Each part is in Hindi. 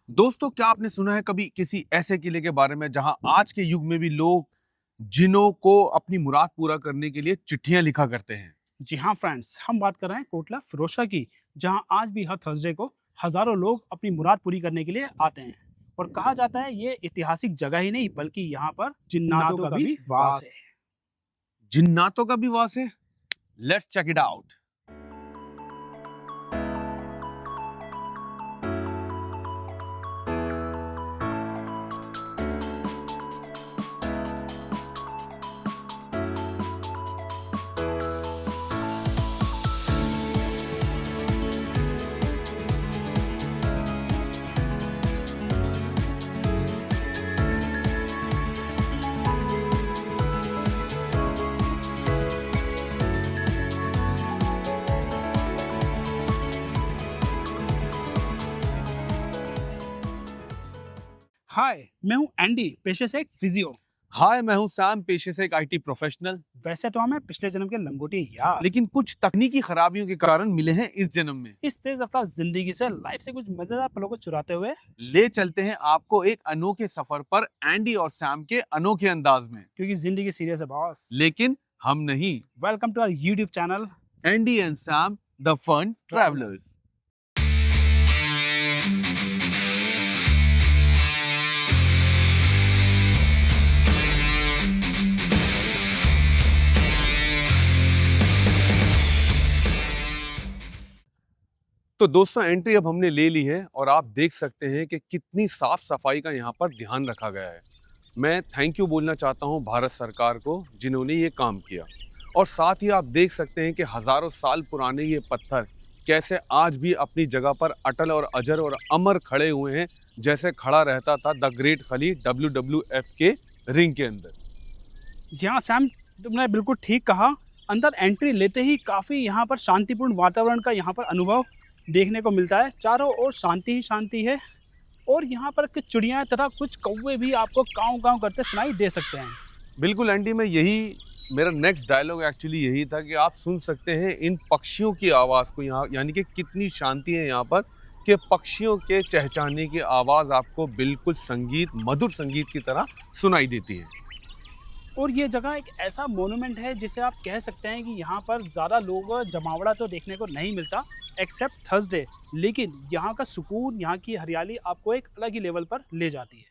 दोस्तों, क्या आपने सुना है कभी किसी ऐसे किले के बारे में जहां आज के युग में भी लोग जिनों को अपनी मुराद पूरा करने के लिए चिट्ठियां लिखा करते हैं। जी हाँ फ्रेंड्स, हम बात कर रहे हैं कोटला फिरोजशाह की, जहाँ आज भी हर थर्सडे को हजारों लोग अपनी मुराद पूरी करने के लिए आते हैं। और कहा जाता है ये ऐतिहासिक जगह ही नहीं बल्कि यहाँ पर जिन्नातों का भी वास है। जिन्नातों का भी वास है। Let's check it out. Hi, मैं हूँ एंडी, पेशे से एक फिजियो। हाय, मैं हूं सैम, पेशे से एक आईटी प्रोफेशनल। वैसे तो हमें पिछले जन्म के लंगोटी यार, लेकिन कुछ तकनीकी खराबियों के कारण मिले हैं इस जन्म में। इस तेज रफ्तार जिंदगी से लाइफ से कुछ मजेदार पलों को चुराते हुए, ले चलते हैं आपको एक अनोखे सफर पर एंडी और सैम के अनोखे अंदाज में। क्योंकि जिंदगी सीरियस है बॉस। लेकिन हम नहीं। Welcome to our YouTube channel Andy and Sam, the fun travellers. तो दोस्तों, एंट्री अब हमने ले ली है और आप देख सकते हैं कि कितनी साफ सफाई का यहाँ पर ध्यान रखा गया है। मैं थैंक यू बोलना चाहता हूँ भारत सरकार को जिन्होंने ये काम किया। और साथ ही आप देख सकते हैं कि हजारों साल पुराने ये पत्थर कैसे आज भी अपनी जगह पर अटल और अजर और अमर खड़े हुए हैं, जैसे खड़ा रहता था द ग्रेट खली WWF के रिंग के अंदर। जी हाँ सैम, तुमने बिल्कुल ठीक कहा। अंदर एंट्री लेते ही काफ़ी यहाँ पर शांतिपूर्ण वातावरण का यहाँ पर अनुभव देखने को मिलता है। चारों ओर शांति ही शांति है और यहाँ पर कुछ चिड़ियाँ तथा कुछ कौवे भी आपको काँव काँव करते सुनाई दे सकते हैं। बिल्कुल एंडी, में यही मेरा नेक्स्ट डायलॉग एक्चुअली यही था कि आप सुन सकते हैं इन पक्षियों की आवाज़ को यहाँ, यानी कि कितनी शांति है यहाँ पर कि पक्षियों के चहचहाने की आवाज़ आपको बिल्कुल संगीत, मधुर संगीत की तरह सुनाई देती है। और ये जगह एक ऐसा मोनूमेंट है जिसे आप कह सकते हैं कि यहाँ पर ज़्यादा लोग जमावड़ा तो देखने को नहीं मिलता एक्सेप्ट थर्सडे, लेकिन यहाँ का सुकून, यहाँ की हरियाली आपको एक अलग ही लेवल पर ले जाती है।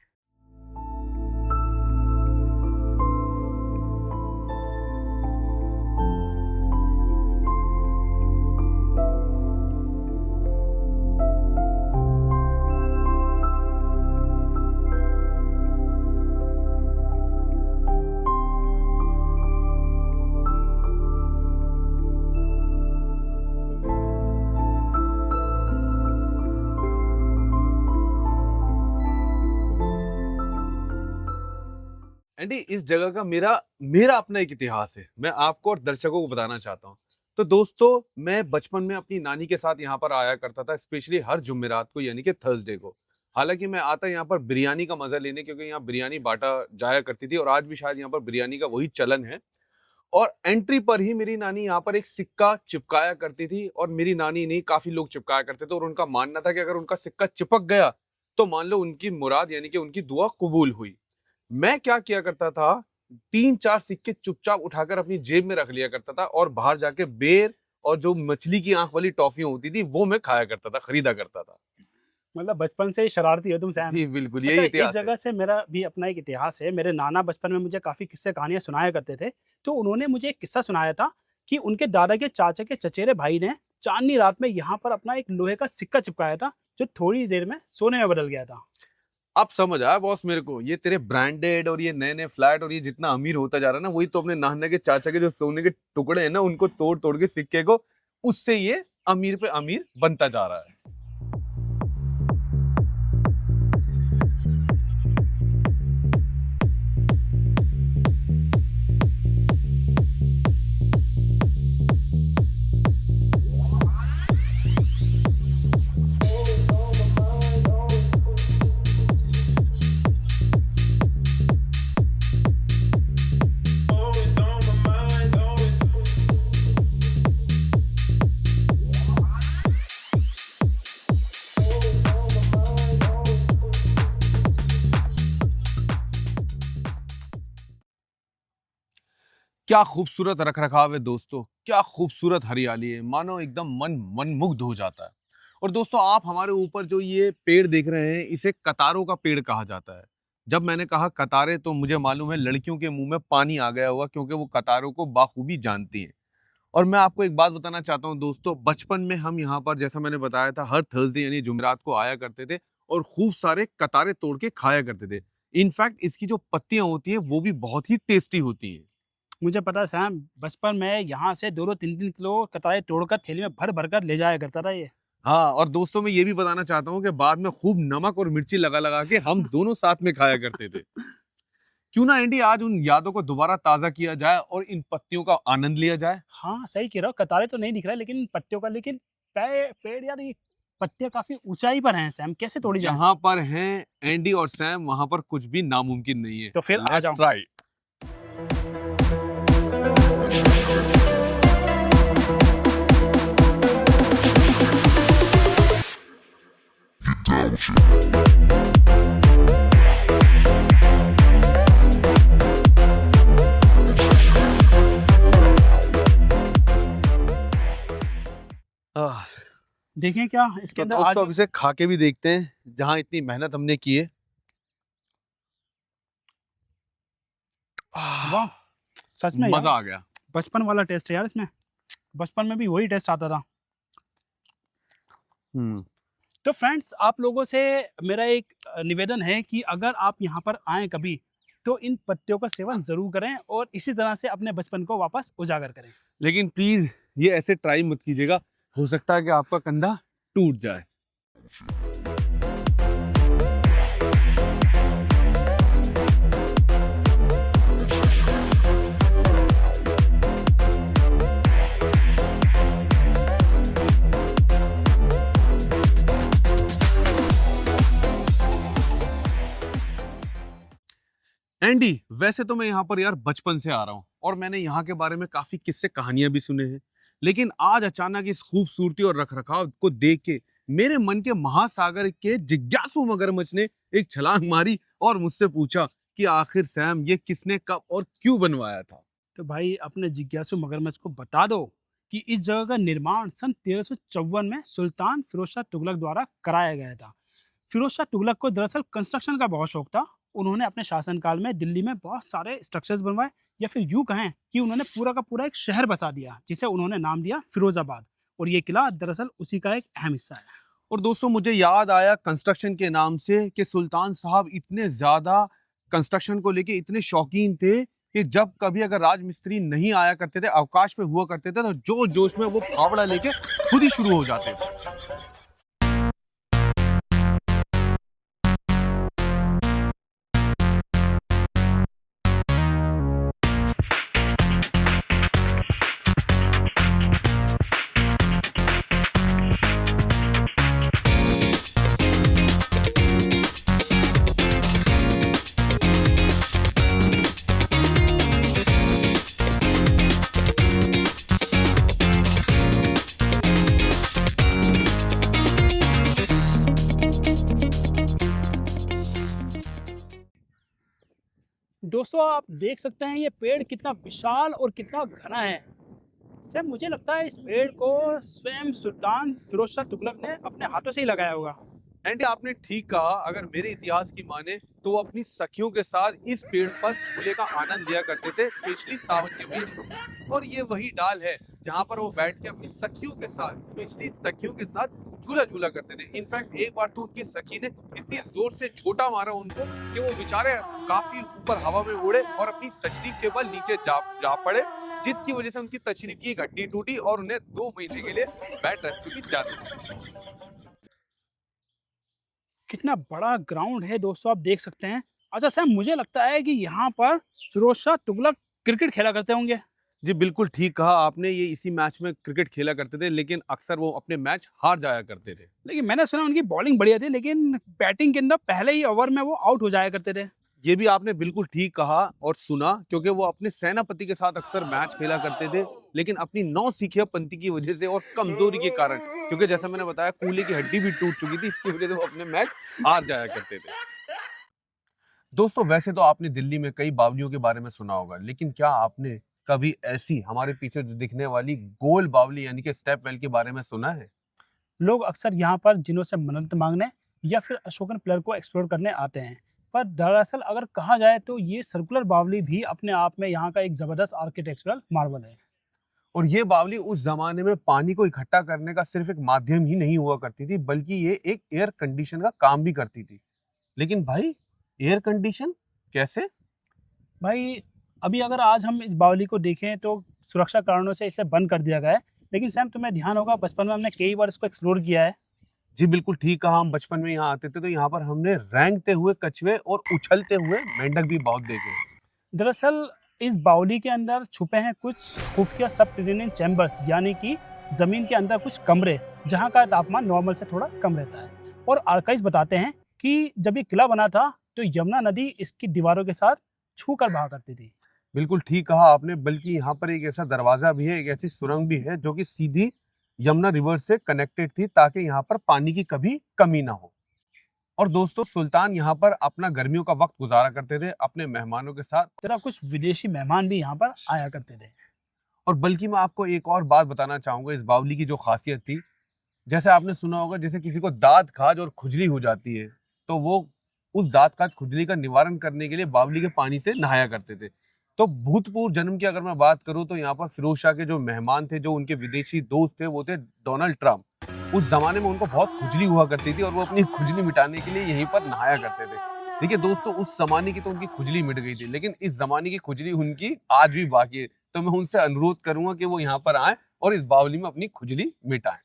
एंडी, इस जगह का मेरा मेरा अपना एक इतिहास है, मैं आपको और दर्शकों को बताना चाहता हूँ। तो दोस्तों, मैं बचपन में अपनी नानी के साथ यहाँ पर आया करता था, स्पेशली हर जुमेरात को, यानी कि थर्सडे को। हालांकि मैं आता यहाँ पर बिरयानी का मजा लेने, क्योंकि यहाँ बिरयानी बांटा जाया करती थी और आज भी शायद यहाँ पर बिरयानी का वही चलन है। और एंट्री पर ही मेरी नानी यहाँ पर एक सिक्का चिपकाया करती थी, और मेरी नानी नहीं, काफी लोग चिपकाया करते थे। और उनका मानना था कि अगर उनका सिक्का चिपक गया तो मान लो उनकी मुराद, यानी कि उनकी दुआ कबूल हुई। मैं क्या किया करता था, 3-4 सिक्के चुपचाप उठाकर अपनी जेब में रख लिया करता था और बाहर जाके बेर और जो मछली की आंख वाली टॉफियां होती थी वो मैं खाया करता था, खरीदा करता था। मतलब बचपन से ही शरारती हो तुम सैम। जी बिल्कुल, पता यही है, इस इतिहास है। जगह से मेरा भी अपना एक इतिहास है। मेरे नाना बचपन में मुझे काफ़ी किस्से कहानियाँ सुनाया करते थे। तो उन्होंने मुझे एक किस्सा सुनाया था कि उनके दादा के चाचा के चचेरे भाई ने चांदनी रात में यहाँ पर अपना एक लोहे का सिक्का चिपकाया था, जो थोड़ी देर में सोने में बदल गया था। अब समझ आया बॉस मेरे को, ये तेरे ब्रांडेड और ये नए नए फ्लैट और ये जितना अमीर होता जा रहा है ना, वही तो अपने नाना के चाचा के जो सोने के टुकड़े हैं ना, उनको तोड़ तोड़ के सिक्के को, उससे ये अमीर पे अमीर बनता जा रहा है। क्या खूबसूरत रख रखाव है दोस्तों, क्या खूबसूरत हरियाली है, मानो एकदम मन मनमुग्ध हो जाता है। और दोस्तों आप हमारे ऊपर जो ये पेड़ देख रहे हैं इसे कतारों का पेड़ कहा जाता है। जब मैंने कहा कतारें तो मुझे मालूम है लड़कियों के मुंह में पानी आ गया होगा क्योंकि वो कतारों को बाखूबी जानती हैं। और मैं आपको एक बात बताना चाहता हूँ दोस्तों, बचपन में हम यहाँ पर जैसा मैंने बताया था हर थर्सडे यानी जुमेरात को आया करते थे और खूब सारे कतारें तोड़ के खाया करते थे। इनफैक्ट इसकी जो पत्तियां होती हैं वो भी बहुत ही टेस्टी होती हैं। मुझे पता है सैम, बचपन में यहाँ से 2-2 3-3 किलो कतारें तोड़कर थैली में भर भर कर ले जाया करता था ये। हाँ, और दोस्तों मैं ये भी बताना चाहता हूँ कि बाद में खूब नमक और मिर्ची लगा लगा के हम दोनों साथ में खाया करते थे। क्यों ना एंडी आज उन यादों को दोबारा ताजा किया जाए और इन पत्तियों का आनंद लिया जाए। हाँ, सही कह रहा हो, कतारें तो नहीं दिख रहा है लेकिन पत्तियों का, लेकिन पेड़ यार, ये पत्तियाँ काफ़ी ऊँचाई पर हैं सैम, कैसे तोड़ी जाएँ? जहां पर हैं एंडी और सैम वहां पर कुछ भी नामुमकिन नहीं है। तो फिर आ लेट्स जाओ। ट्राई। आह, देखें क्या इसके तो अंदर दोस्तों आज। अब इसे खा के भी देखते हैं जहां इतनी मेहनत हमने की है। आह, वाह! सच में यार, मजा आ गया। बचपन वाला टेस्ट है यार इसमें। बचपन में भी वही टेस्ट आता था। हम्म। तो फ्रेंड्स, आप लोगों से मेरा एक निवेदन है कि अगर आप यहाँ पर आएँ कभी, तो इन पत्तियों का सेवन ज़रूर करें और इसी तरह से अपने बचपन को वापस उजागर करें। लेकिन प्लीज ये ऐसे ट्राई मत कीजिएगा, हो सकता है कि आपका कंधा टूट जाए। एंडी वैसे तो मैं यहाँ पर यार बचपन से आ रहा हूँ और मैंने यहाँ के बारे में काफी किस्से कहानियां भी सुने हैं, लेकिन आज अचानक इस खूबसूरती और रखरखाव को देख के मेरे मन के महासागर के जिज्ञासु मगरमच्छ ने एक छलांग मारी और मुझसे पूछा कि आखिर सैम ये किसने कब और क्यों बनवाया था। तो भाई अपने जिज्ञासु मगरमच्छ को बता दो कि इस जगह का निर्माण सन 1354 में सुल्तान फिरोज शाह तुगलक द्वारा कराया गया था। फिरोज शाह तुगलक को दरअसल कंस्ट्रक्शन का बहुत शौक था। उन्होंने अपने शासनकाल में दिल्ली में बहुत सारे स्ट्रक्चर्स बनवाए, या फिर यूं कहें कि उन्होंने पूरा का पूरा एक शहर बसा दिया जिसे उन्होंने नाम दिया फिरोजाबाद। और ये किला दरअसल उसी का एक अहम हिस्सा है। और दोस्तों मुझे याद आया कंस्ट्रक्शन के नाम से कि सुल्तान साहब इतने ज्यादा कंस्ट्रक्शन को लेके इतने शौकीन थे कि जब कभी अगर राजमिस्त्री नहीं आया करते थे, अवकाश पे हुआ करते थे, तो जोश जोश में वो फावड़ा लेके खुद ही शुरू हो जाते थे। दोस्तों आप देख सकते हैं ये पेड़ कितना विशाल और कितना घना है। सर मुझे लगता है इस पेड़ को स्वयं सुल्तान फिरोज शाह तुगलक ने अपने हाथों से ही लगाया होगा। एंडी आपने ठीक कहा, अगर मेरे इतिहास की माने तो वो अपनी सखियों के साथ इस पेड़ पर झूले का आनंद लिया करते थे, स्पेशली सावन के महीने। और ये वही डाल है जहाँ पर वो बैठ के अपनी सखियों के साथ, स्पेशली सखियों के साथ झूला झूला करते थे। इनफैक्ट एक बार तो उनकी सखी ने इतनी जोर से छोटा मारा उनको कि वो बेचारे काफी ऊपर हवा में उड़े और अपनी तशरीफ के बल नीचे जा पड़े, जिसकी वजह से उनकी तशरीफ की हड्डी टूटी और उन्हें 2 महीने के लिए बेड रेस्ट की जाती। कितना बड़ा ग्राउंड है दोस्तों, आप देख सकते हैं। अच्छा सर मुझे लगता है कि यहाँ पर फिरोज शाह तुगलक क्रिकेट खेला करते होंगे। जी बिल्कुल ठीक कहा आपने, ये इसी मैच में क्रिकेट खेला करते थे, लेकिन अक्सर वो अपने मैच हार जाया करते थे। लेकिन मैंने सुना उनकी बॉलिंग बढ़िया थी, लेकिन बैटिंग के अंदर पहले ही ओवर में वो आउट हो जाया करते थे। ये भी आपने बिल्कुल ठीक कहा और सुना, क्योंकि वो अपने सेनापति के साथ अक्सर मैच खेला करते थे, लेकिन अपनी नौसिखियापंथी की वजह से और कमजोरी के कारण, क्योंकि जैसा मैंने बताया कूल्हे की हड्डी भी टूट चुकी थी, इसकी वजह से वो अपने मैच हार जाया करते थे। दोस्तों वैसे तो आपने दिल्ली में कई बावलियों के बारे में सुना होगा, लेकिन क्या आपने कभी ऐसी हमारे पीछे जो दिखने वाली गोल बावली यानी कि स्टेप वेल के बारे में सुना है? लोग अक्सर यहाँ पर जिनों से मदद मांगने या फिर अशोकन पिलर को एक्सप्लोर करने आते हैं, पर दरअसल अगर कहा जाए तो ये सर्कुलर बावली भी अपने आप में यहाँ का एक ज़बरदस्त आर्किटेक्चरल मार्वल है। और ये बावली उस जमाने में पानी को इकट्ठा करने का सिर्फ एक माध्यम ही नहीं हुआ करती थी, बल्कि ये एक एयर कंडीशन का काम भी करती थी। लेकिन भाई, एयर कंडीशन कैसे? भाई, अभी अगर आज हम इस बावली को देखें तो सुरक्षा कारणों से इसे बंद कर दिया गया है, लेकिन सैम तुम्हें ध्यान होगा बचपन में हमने कई बार इसको एक्सप्लोर किया है। जी बिल्कुल ठीक कहा। हम बचपन में यहाँ आते थे तो यहाँ पर हमने रेंगते हुए कछुए और उछलते हुए मेंढक भी बहुत देखे हैं। दरअसल इस बावली के अंदर छुपे हैं कुछ खुफिया सबटेरेनियन चैम्बर्स, यानी कि ज़मीन के अंदर कुछ कमरे जहाँ का तापमान नॉर्मल से थोड़ा कम रहता है। और आर्काइव्स बताते हैं कि जब ये किला बना था तो यमुना नदी इसकी दीवारों के साथ छू कर बहा करती थी। बिल्कुल ठीक कहा आपने। बल्कि यहाँ पर एक ऐसा दरवाजा भी है, एक ऐसी सुरंग भी है जो कि सीधी यमुना रिवर से कनेक्टेड थी, ताकि यहाँ पर पानी की कभी कमी ना हो। और दोस्तों, सुल्तान यहाँ पर अपना गर्मियों का वक्त गुजारा करते थे अपने मेहमानों के साथ। तरह कुछ विदेशी मेहमान भी यहाँ पर आया करते थे। और बल्कि मैं आपको एक और बात बताना चाहूंगा इस बावली की जो खासियत थी। जैसे आपने सुना होगा, जैसे किसी को दांत खाज और खुजली हो जाती है तो वो उस दांत खाज खुजली का निवारण करने के लिए बावली के पानी से नहाया करते थे। तो भूतपूर्व जन्म की अगर मैं बात करूं तो यहाँ पर फिरोज शाह के जो मेहमान थे, जो उनके विदेशी दोस्त थे, वो थे डोनाल्ड ट्रम्प। उस जमाने में उनको बहुत खुजली हुआ करती थी और वो अपनी खुजली मिटाने के लिए यहीं पर नहाया करते थे। देखिए दोस्तों, उस जमाने की तो उनकी खुजली मिट गई थी, लेकिन इस जमाने की खुजली उनकी आज भी बाकी है। तो मैं उनसे अनुरोध करूंगा कि वो यहाँ पर आए और इस बावली में अपनी खुजली मिटाएं।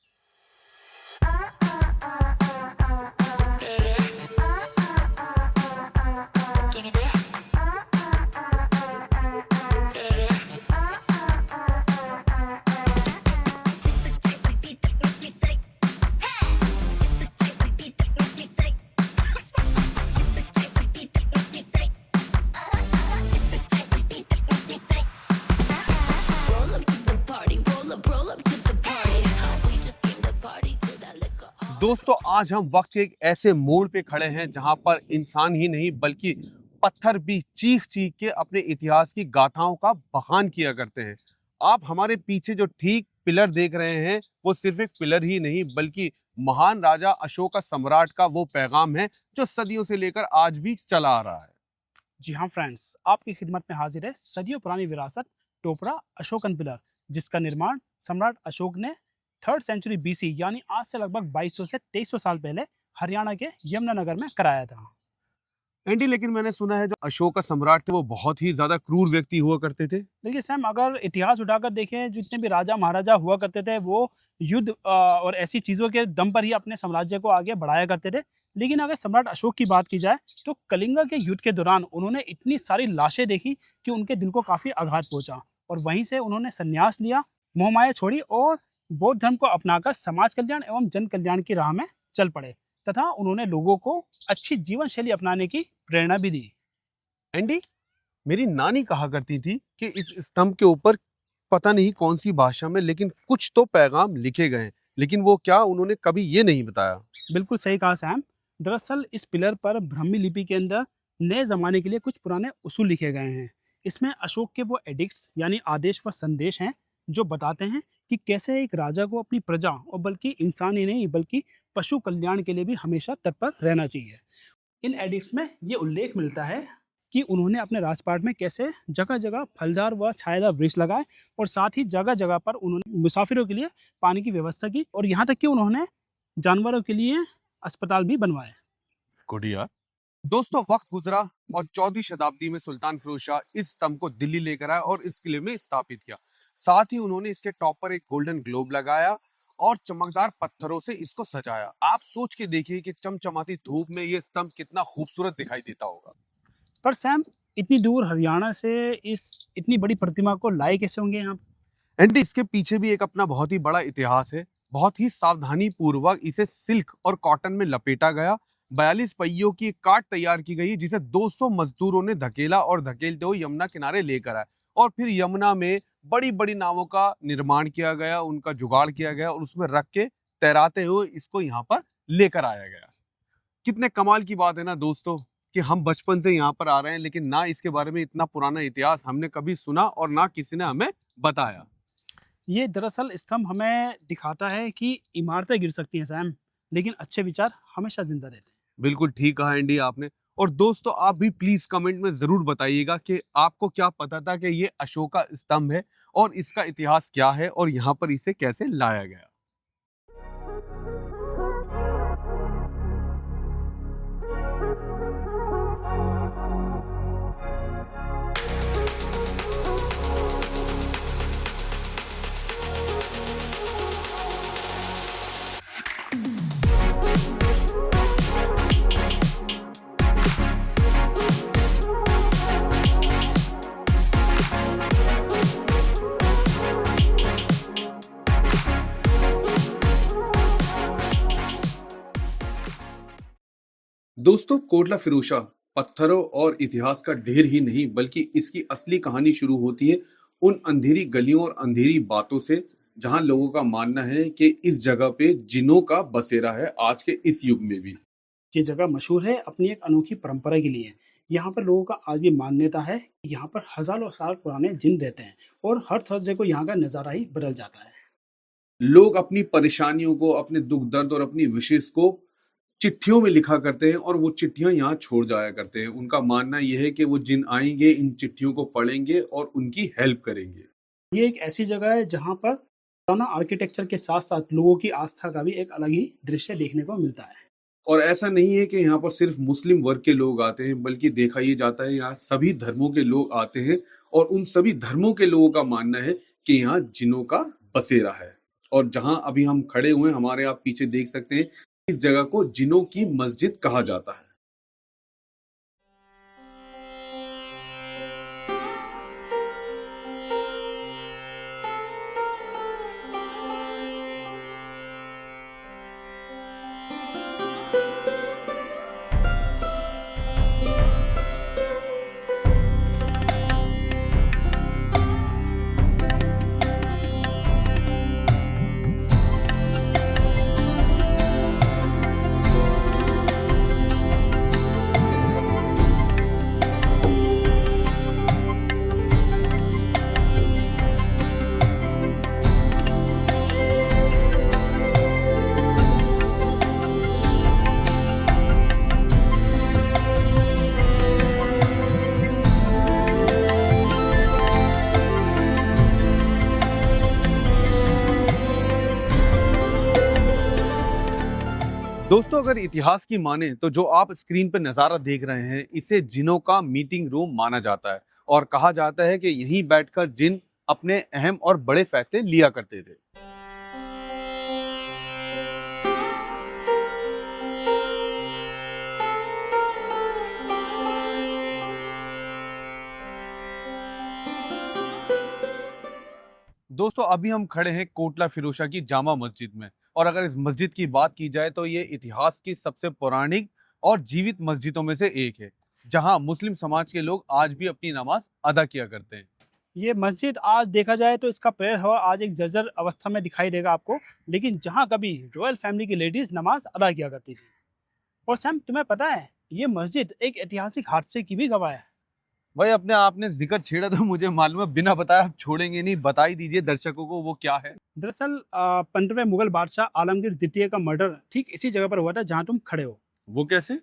दोस्तों, आज हम वक्त के एक ऐसे मोड़ पे खड़े हैं जहां पर इंसान ही नहीं बल्कि पत्थर भी चीख चीख के अपने इतिहास की गाथाओं का बखान किया करते हैं। आप हमारे पीछे जो ठीक पिलर देख रहे हैं, वो सिर्फ एक पिलर ही नहीं बल्कि महान राजा अशोक सम्राट का वो पैगाम है जो सदियों से लेकर आज भी चला आ रहा है। जी हाँ फ्रेंड्स, आपकी खिदमत में हाजिर है सदियों पुरानी विरासत टोपरा अशोकन पिलर, जिसका निर्माण सम्राट अशोक ने 3rd सेंचुरी BC यानी आज से लगभग 2200 से 2300 साल पहले हरियाणा के यमुनानगर में कराया था। एंडी, लेकिन मैंने सुना है जो अशोक का सम्राट थे वो बहुत ही ज्यादा क्रूर व्यक्ति हुआ करते थे। देखिए सैम, अगर इतिहास उठाकर देखें, जितने भी राजा महाराजा हुआ करते थे वो युद्ध और ऐसी चीज़ों के दम पर ही अपने साम्राज्य को आगे बढ़ाया करते थे। लेकिन अगर सम्राट अशोक की बात की जाए तो कलिंगा के युद्ध के दौरान उन्होंने इतनी सारी लाशें देखी कि उनके दिल को काफ़ी आघात पहुंचा, और वहीं से उन्होंने संन्यास लिया, मोहमाया छोड़ी और बौद्ध धर्म को अपनाकर समाज कल्याण एवं जन कल्याण की राह में चल पड़े, तथा उन्होंने लोगों को अच्छी जीवन शैली अपनाने की प्रेरणा भी दी। एंडी, मेरी नानी कहा करती थी कि इस स्तंभ के ऊपर पता नहीं कौन सी भाषा में लेकिन कुछ तो पैगाम लिखे गए हैं, लेकिन वो क्या, उन्होंने कभी ये नहीं बताया। बिल्कुल सही कहा सैम। दरअसल इस पिलर पर ब्राह्मी लिपि के अंदर नए जमाने के लिए कुछ पुराने उसूल लिखे गए हैं। इसमें अशोक के वो एडिक्ट्स यानी आदेश व संदेश हैं जो बताते हैं कि कैसे एक राजा को अपनी प्रजा और बल्कि इंसान ही नहीं बल्कि पशु कल्याण के लिए भी हमेशा तत्पर रहना चाहिए। इन एडिक्ट्स में ये उल्लेख मिलता है कि उन्होंने अपने राजपाट में कैसे जगह जगह फलदार व छायादार वृक्ष लगाए, और साथ ही जगह जगह पर उन्होंने मुसाफिरों के लिए पानी की व्यवस्था की, और यहाँ तक कि उन्होंने जानवरों के लिए अस्पताल भी बनवाए। गुड यार। दोस्तों, वक्त गुजरा और 14वीं शताब्दी में सुल्तान फिरोज शाह इस स्तंभ को दिल्ली लेकर आए और इस किले में स्थापित किया। साथ ही उन्होंने इसके टॉप पर एक गोल्डन ग्लोब लगाया और चमकदार पत्थरों से इसको सजाया। आप सोच के देखिए कि चमचमाती धूप में ये स्तंभ कितना खूबसूरत दिखाई देता होगा। पर सैम, इतनी दूर हरियाणा से इस इतनी बड़ी प्रतिमा को लाए कैसे होंगे यहाँ? एंड इसके पीछे भी एक अपना बहुत ही बड़ा इतिहास है। बहुत ही सावधानी पूर्वक इसे सिल्क और कॉटन में लपेटा गया। 42 पहियों की काट तैयार की गई जिसे 200 मजदूरों ने धकेला और धकेलते हुए यमुना किनारे लेकर आए, और फिर यमुना में बड़ी बड़ी नावों का निर्माण किया गया, उनका जुगाड़ किया गया और उसमें रख के तैराते हुए इसको यहाँ पर लेकर आया गया। कितने कमाल की बात है ना दोस्तों। कि हम बचपन से यहाँ पर आ रहे हैं, लेकिन ना इसके बारे में इतना पुराना इतिहास हमने कभी सुना और ना किसी ने हमें बताया। ये दरअसल स्तंभ हमें दिखाता है कि इमारतें गिर सकती हैं सैम, लेकिन अच्छे विचार हमेशा जिंदा रहते हैं। बिल्कुल ठीक कहा एंडी आपने। और दोस्तों आप भी प्लीज कमेंट में जरूर बताइएगा कि आपको क्या पता था कि ये अशोका स्तंभ है और इसका इतिहास क्या है और यहाँ पर इसे कैसे लाया गया। दोस्तों कोटला फिरोशा पत्थरों और इतिहास का ढेर ही नहीं, बल्कि इसकी असली कहानी शुरू होती है उन अंधेरी गलियों और अंधेरी बातों से, जहां लोगों का मानना है कि इस जगह पे जिनों का बसेरा है आज के इस युग में भी। ये जगह मशहूर है अपनी एक अनोखी परंपरा के लिए। यहाँ पर लोगों का आज भी मान्यता है कि यहाँ पर हजारों साल पुराने जिन रहते हैं और हर थर्सडे को यहाँ का नज़ारा ही बदल जाता है। लोग अपनी परेशानियों को, अपने दुख दर्द और अपनी विशेष को चिट्ठियों में लिखा करते हैं और वो चिट्ठियां यहाँ छोड़ जाया करते हैं। उनका मानना यह है कि वो जिन आएंगे इन चिट्ठियों को पढ़ेंगे और उनकी हेल्प करेंगे। ये एक ऐसी जगह है जहाँ पर पुराना आर्किटेक्चर के साथ साथ लोगों की आस्था का भी एक अलग ही दृश्य देखने को मिलता है। और ऐसा नहीं है कि यहाँ पर सिर्फ मुस्लिम वर्ग के लोग आते हैं, बल्कि देखा ये जाता है यहाँ सभी धर्मों के लोग आते हैं और उन सभी धर्मों के लोगों का मानना है कि यहाँ जिनों का बसेरा है। और जहाँ अभी हम खड़े हुए हैं, हमारे आप पीछे देख सकते हैं, इस जगह को जिनों की मस्जिद कहा जाता है। दोस्तों अगर इतिहास की माने तो जो आप स्क्रीन पर नज़ारा देख रहे हैं, इसे जिनों का मीटिंग रूम माना जाता है और कहा जाता है कि यहीं बैठकर जिन अपने अहम और बड़े फैसले लिया करते थे। दोस्तों अभी हम खड़े हैं कोटला फिरोशा की जामा मस्जिद में, और अगर इस मस्जिद की बात की जाए तो ये इतिहास की सबसे पौराणिक और जीवित मस्जिदों में से एक है, जहां मुस्लिम समाज के लोग आज भी अपनी नमाज अदा किया करते हैं। ये मस्जिद आज देखा जाए तो इसका पैर हवा आज एक जर्जर अवस्था में दिखाई देगा आपको, लेकिन जहाँ कभी रॉयल फैमिली की लेडीज नमाज अदा किया करती थी। और सैम तुम्हें पता है ये मस्जिद एक ऐतिहासिक हादसे की भी गवाह है। भाई अपने आपने जिक्र छेड़ा तो मुझे मालूम है, बिना बताए आप छोड़ेंगे नहीं, बता ही दीजिए दर्शकों को वो क्या है। दरअसल 15वें मुगल बादशाह आलमगीर द्वितीय का मर्डर ठीक इसी जगह पर हुआ था जहाँ तुम खड़े हो। वो कैसे?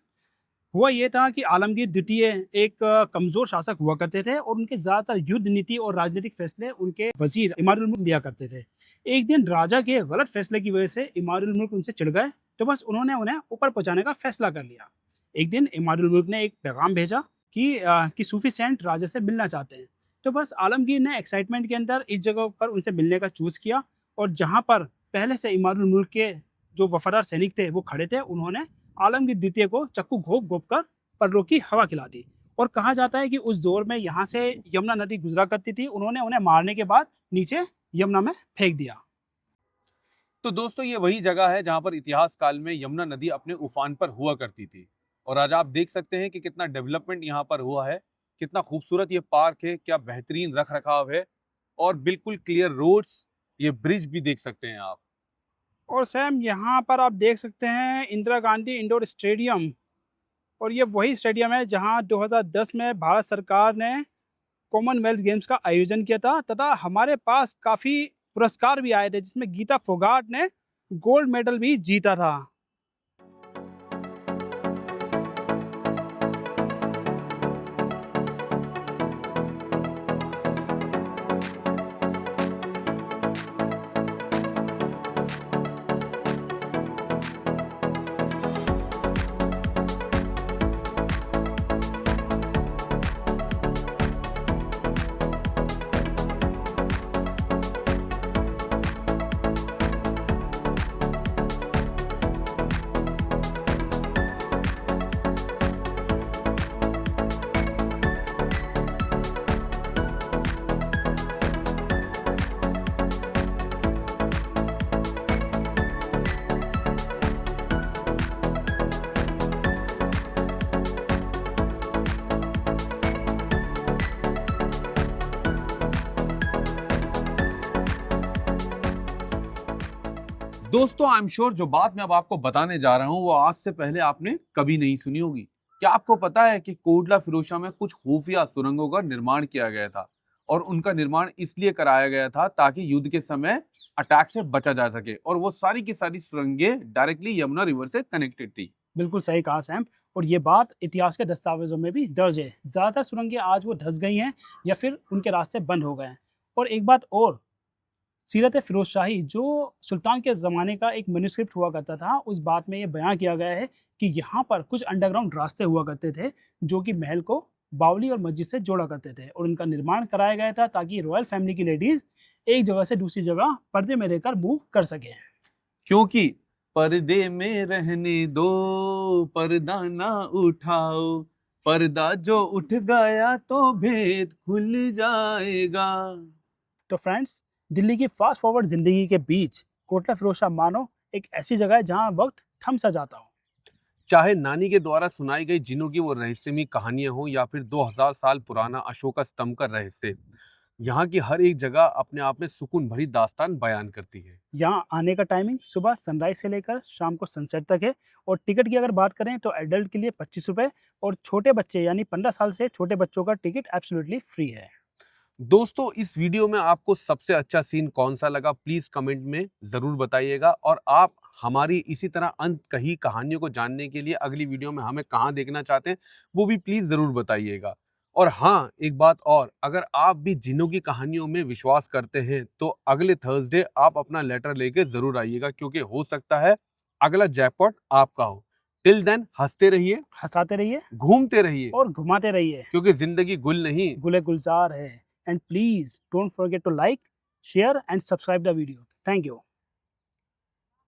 हुआ ये था कि आलमगीर द्वितीय एक कमजोर शासक हुआ करते थे और उनके ज्यादातर युद्ध नीति और राजनीतिक फैसले उनके वजीर इमारुल मुल्क लिया करते थे। एक दिन राजा के गलत फैसले की वजह से इमारुल मुल्क उनसे चिढ़ गए, तो बस उन्होंने उन्हें ऊपर पहुंचाने का फैसला कर लिया। एक दिन इमारुल मुल्क ने एक पैगाम भेजा कि सूफी सेंट राजा से मिलना चाहते हैं। तो बस आलमगीर ने एक्साइटमेंट के अंदर इस जगह पर उनसे मिलने का चूज किया, और जहाँ पर पहले से इमारुल मुल्क के जो वफादार सैनिक थे वो खड़े थे, उन्होंने आलमगीर द्वितीय को चक्कू घोप घोप कर परलों की हवा खिला दी। और कहा जाता है कि उस दौर में यहाँ से यमुना नदी गुजरा करती थी, उन्होंने उन्हें मारने के बाद नीचे यमुना में फेंक दिया। तो दोस्तों ये वही जगह है जहां पर इतिहास काल में यमुना नदी अपने उफान पर हुआ करती थी, और आज आप देख सकते हैं कि कितना डेवलपमेंट यहाँ पर हुआ है, कितना खूबसूरत ये पार्क है, क्या बेहतरीन रख रखाव है, और बिल्कुल क्लियर रोड्स, ये ब्रिज भी देख सकते हैं आप। और सैम यहाँ पर आप देख सकते हैं इंदिरा गांधी इंडोर स्टेडियम, और ये वही स्टेडियम है जहां 2010 में भारत सरकार ने कॉमनवेल्थ गेम्स का आयोजन किया था, तथा हमारे पास काफ़ी पुरस्कार भी आए थे, जिसमें गीता फोगाट ने गोल्ड मेडल भी जीता था। दोस्तों आई एम श्योर जो बात मैं अब आपको बताने जा रहा हूं वो आज से पहले आपने कभी नहीं सुनी होगी। क्या आपको पता है कि कोटला फिरोजशाह में कुछ खुफिया सुरंगों का निर्माण किया गया था और उनका निर्माण इसलिए कराया गया था ताकि युद्ध के समय अटैक से बचा जा सके, और वो सारी की सारी सुरंगें डायरेक्टली यमुना रिवर से कनेक्टेड थी। बिल्कुल सही कहा सैम, और ये बात इतिहास के दस्तावेजों में भी दर्ज है। ज़्यादातर सुरंगें आज वो धंस गई हैं या फिर उनके रास्ते बंद हो गए हैं। और एक बात और, सीरत फिरोज शाही जो सुल्तान के ज़माने का एक मैन्युस्क्रिप्ट हुआ करता था, उस बात में ये बयां किया गया है कि यहाँ पर कुछ अंडरग्राउंड रास्ते हुआ करते थे जो कि महल को बावली और मस्जिद से जोड़ा करते थे, और उनका निर्माण कराया गया था ताकि रॉयल फैमिली की लेडीज़ एक जगह से दूसरी जगह पर्दे में रहकर मूव कर सकें। क्योंकि पर्दे में रहने दो, पर्दा ना उठाओ, पर्दा जो उठ गया तो भेद खुल जाएगा। तो फ्रेंड्स, दिल्ली की फास्ट फॉरवर्ड ज़िंदगी के बीच कोटला फिरोजशाह मानो एक ऐसी जगह है जहाँ वक्त थम सा जाता हो। चाहे नानी के द्वारा सुनाई गई जिनों की वो रहस्यमयी कहानियां हो या फिर 2000 साल पुराना अशोका स्तंभ का रहस्य, यहाँ की हर एक जगह अपने आप में सुकून भरी दास्तान बयान करती है। यहाँ आने का टाइमिंग सुबह सनराइज से लेकर शाम को सनसेट तक है, और टिकट की अगर बात करें तो एडल्ट के लिए 25 रुपये, और छोटे बच्चे यानी 15 साल से छोटे बच्चों का टिकट एब्सोल्युटली फ्री है। दोस्तों इस वीडियो में आपको सबसे अच्छा सीन कौन सा लगा प्लीज कमेंट में जरूर बताइएगा, और आप हमारी इसी तरह अंत कही कहानियों को जानने के लिए अगली वीडियो में हमें कहाँ देखना चाहते हैं वो भी प्लीज जरूर बताइएगा। और हाँ, एक बात और, अगर आप भी जिन्नों की कहानियों में विश्वास करते हैं तो अगले थर्सडे आप अपना लेटर लेके जरूर आइएगा, क्योंकि हो सकता है अगला जैकपॉट आपका हो। टिल देन हंसते रहिए, हंसाते रहिए घूमते रहिए, और घुमाते रहिए, क्योंकि जिंदगी गुल नहीं गुले गुलजार है। And please don't forget to like, share and subscribe the video. Thank you.